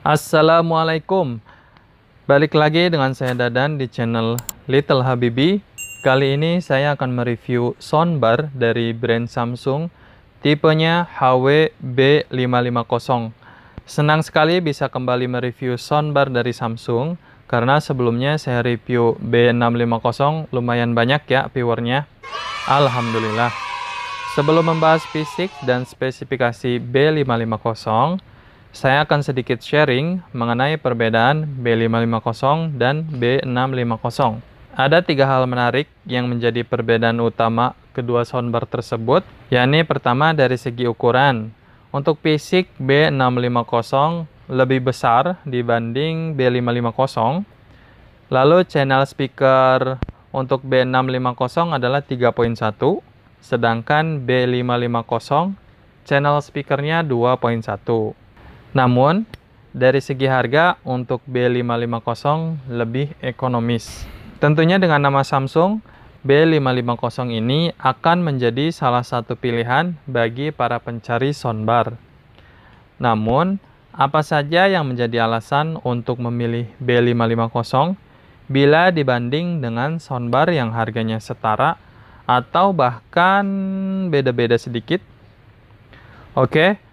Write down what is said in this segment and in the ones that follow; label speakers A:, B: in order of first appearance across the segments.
A: Assalamualaikum. Balik lagi dengan saya Dadan di channel Little Habibi. Kali ini saya akan mereview soundbar dari brand Samsung, tipenya HW-B550. Senang sekali bisa kembali mereview soundbar dari Samsung, karena sebelumnya saya review B650 lumayan banyak ya viewernya. Alhamdulillah. Sebelum membahas fisik dan spesifikasi B550, saya akan sedikit sharing mengenai perbedaan B550 dan B650. Ada 3 hal menarik yang menjadi perbedaan utama kedua soundbar tersebut, yakni pertama dari segi ukuran. Untuk fisik B650 lebih besar dibanding B550. Lalu channel speaker untuk B650 adalah 3.1, sedangkan B550 channel speakernya 2.1. Namun, dari segi harga untuk B550 lebih ekonomis. Tentunya dengan nama Samsung, B550 ini akan menjadi salah satu pilihan bagi para pencari soundbar. Namun, apa saja yang menjadi alasan untuk memilih B550 bila dibanding dengan soundbar yang harganya setara atau bahkan beda-beda sedikit? Oke.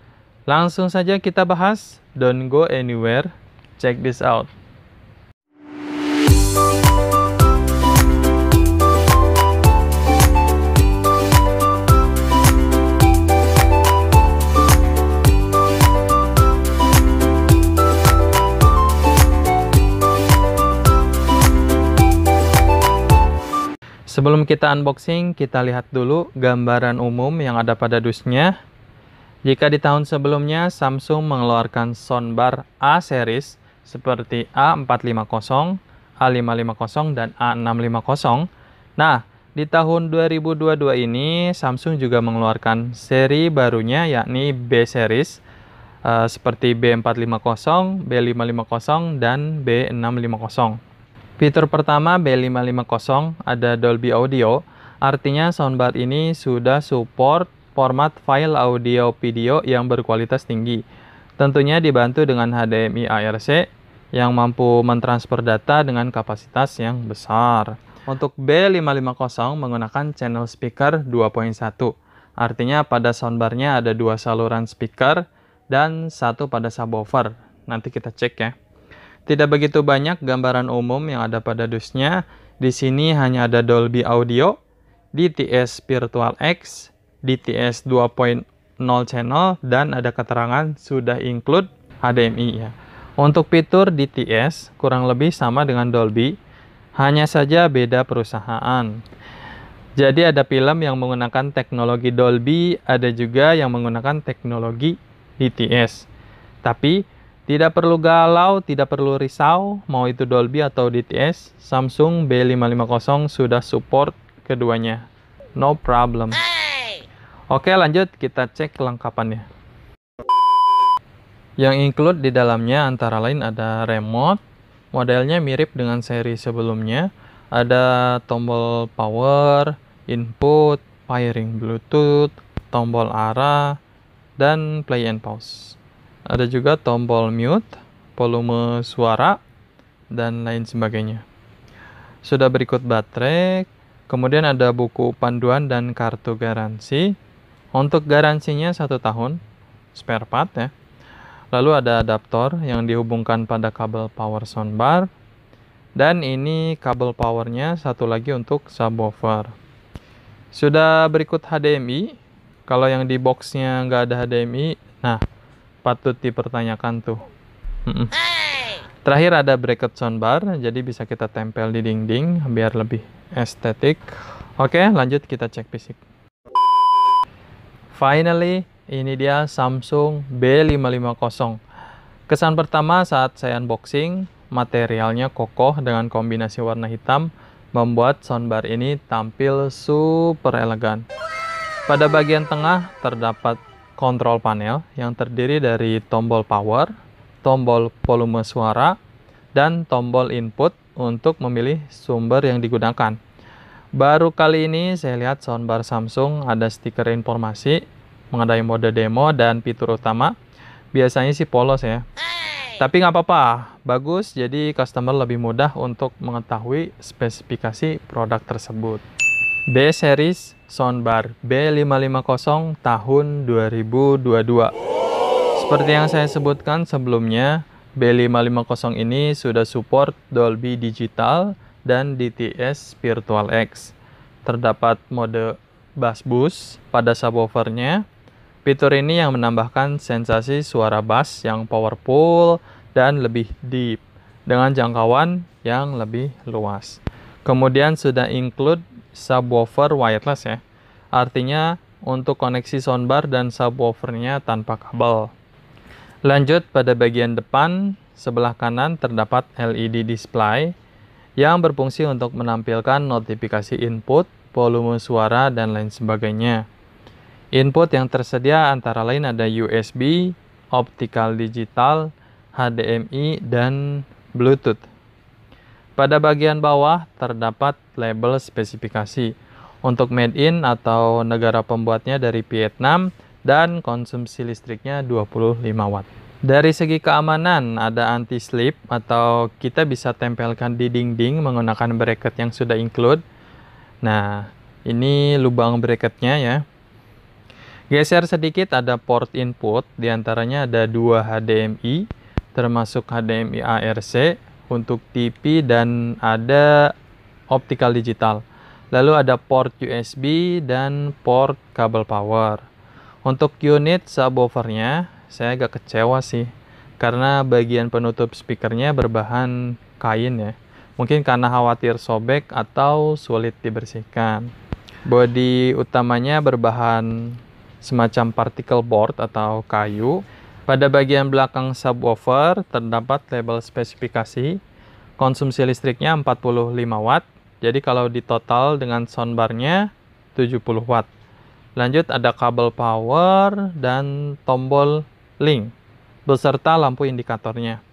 A: Langsung saja kita bahas, don't go anywhere, check this out. Sebelum kita unboxing, kita lihat dulu gambaran umum yang ada pada dusnya. Jika di tahun sebelumnya Samsung mengeluarkan soundbar A series seperti A450, A550, dan A650. Nah, di tahun 2022 ini Samsung juga mengeluarkan seri barunya yakni B series seperti B450, B550, dan B650. Fitur pertama B550 ada Dolby Audio, artinya soundbar ini sudah support format file audio video yang berkualitas tinggi. Tentunya dibantu dengan HDMI ARC yang mampu mentransfer data dengan kapasitas yang besar. Untuk B550 menggunakan channel speaker 2.1. Artinya pada soundbarnya ada 2 saluran speaker dan 1 pada subwoofer. Nanti kita cek ya. Tidak begitu banyak gambaran umum yang ada pada dusnya. Di sini hanya ada Dolby Audio, DTS Virtual X, DTS 2.0 channel, dan ada keterangan sudah include HDMI ya. Untuk fitur DTS kurang lebih sama dengan Dolby, hanya saja beda perusahaan. Jadi ada film yang menggunakan teknologi Dolby, ada juga yang menggunakan teknologi DTS. Tapi tidak perlu galau, tidak perlu risau, mau itu Dolby atau DTS, Samsung B550 sudah support keduanya. No problem. Oke, lanjut kita cek kelengkapannya. Yang include di dalamnya antara lain ada remote, modelnya mirip dengan seri sebelumnya. Ada tombol power, input, pairing Bluetooth, tombol arah, dan play and pause. Ada juga tombol mute, volume suara, dan lain sebagainya. Sudah berikut baterai, kemudian ada buku panduan dan kartu garansi. Untuk garansinya 1 tahun, spare part ya. Lalu ada adaptor yang dihubungkan pada kabel power soundbar. Dan ini kabel powernya, satu lagi untuk subwoofer. Sudah berikut HDMI. Kalau yang di boxnya nggak ada HDMI, nah patut dipertanyakan tuh. Terakhir ada bracket soundbar, jadi bisa kita tempel di dinding biar lebih estetik. Oke, lanjut kita cek fisik. Finally, ini dia Samsung B550. Kesan pertama saat saya unboxing, materialnya kokoh dengan kombinasi warna hitam, membuat soundbar ini tampil super elegan. Pada bagian tengah terdapat kontrol panel yang terdiri dari tombol power, tombol volume suara, dan tombol input untuk memilih sumber yang digunakan. Baru kali ini saya lihat soundbar Samsung ada stiker informasi mengenai mode demo dan fitur utama. Biasanya sih polos ya. Tapi nggak apa-apa, bagus, jadi customer lebih mudah untuk mengetahui spesifikasi produk tersebut. B-Series Soundbar B550 tahun 2022. Seperti yang saya sebutkan sebelumnya, B550 ini sudah support Dolby Digital dan DTS Virtual X. Terdapat mode bass boost pada subwoofernya. Fitur ini yang menambahkan sensasi suara bass yang powerful dan lebih deep dengan jangkauan yang lebih luas. Kemudian sudah include subwoofer wireless ya. Artinya untuk koneksi soundbar dan subwoofernya tanpa kabel. Lanjut pada bagian depan, sebelah kanan terdapat LED display yang berfungsi untuk menampilkan notifikasi input, volume suara, dan lain sebagainya. Input yang tersedia antara lain ada USB, optical digital, HDMI, dan Bluetooth. Pada bagian bawah terdapat label spesifikasi untuk made in atau negara pembuatnya dari Vietnam dan konsumsi listriknya 25 watt. Dari segi keamanan ada anti-slip atau kita bisa tempelkan di dinding menggunakan bracket yang sudah include. Nah, ini lubang bracketnya ya. Geser sedikit ada port input, diantaranya ada 2 HDMI, termasuk HDMI ARC untuk TV dan ada optical digital. Lalu ada port USB dan port kabel power. Untuk unit subwoofernya, saya agak kecewa sih, karena bagian penutup speakernya berbahan kain ya. Mungkin karena khawatir sobek atau sulit dibersihkan. Bodi utamanya berbahan semacam particle board atau kayu. Pada bagian belakang subwoofer terdapat label spesifikasi. Konsumsi listriknya 45 watt. Jadi kalau di total dengan soundbarnya 70 watt. Lanjut ada kabel power dan tombol link beserta lampu indikatornya.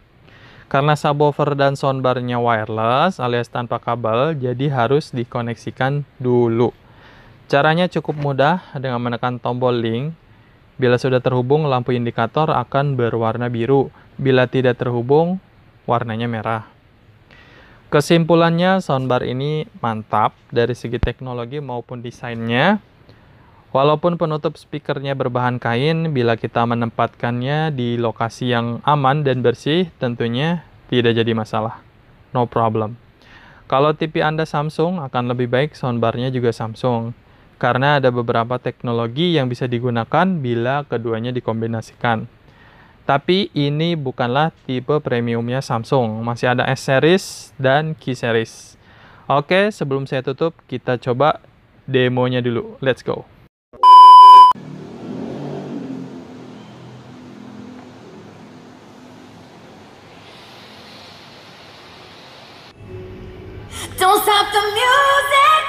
A: Karena subwoofer dan soundbarnya wireless alias tanpa kabel, jadi harus dikoneksikan dulu. Caranya cukup mudah dengan menekan tombol link. Bila sudah terhubung, lampu indikator akan berwarna biru. Bila tidak terhubung, warnanya merah. Kesimpulannya, soundbar ini mantap dari segi teknologi maupun desainnya. Walaupun penutup speakernya berbahan kain, bila kita menempatkannya di lokasi yang aman dan bersih, tentunya tidak jadi masalah. No problem. Kalau TV Anda Samsung, akan lebih baik soundbarnya juga Samsung. Karena ada beberapa teknologi yang bisa digunakan bila keduanya dikombinasikan. Tapi ini bukanlah tipe premiumnya Samsung. Masih ada S-Series dan Q-Series. Oke, sebelum saya tutup, kita coba demonya dulu. Let's go.
B: Don't stop the music.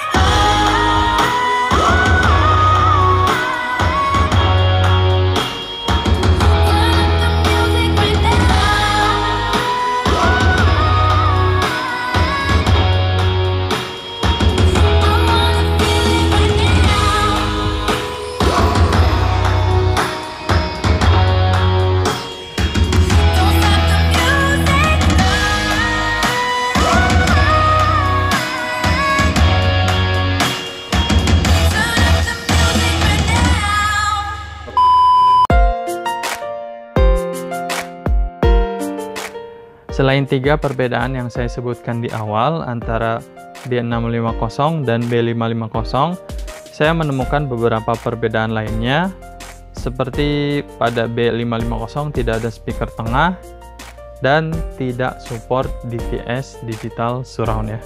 A: Selain 3 perbedaan yang saya sebutkan di awal antara B650 dan B550, saya menemukan beberapa perbedaan lainnya. Seperti pada B550 tidak ada speaker tengah dan tidak support DTS Digital Surround ya.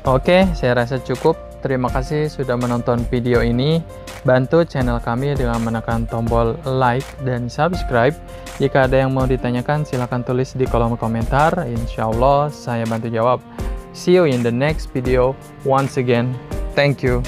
A: Oke, saya rasa cukup. Terima kasih sudah menonton video ini. Bantu channel kami dengan menekan tombol like dan subscribe. Jika ada yang mau ditanyakan, silahkan tulis di kolom komentar. Insya Allah saya bantu jawab. See you in the next video. Once again, thank you.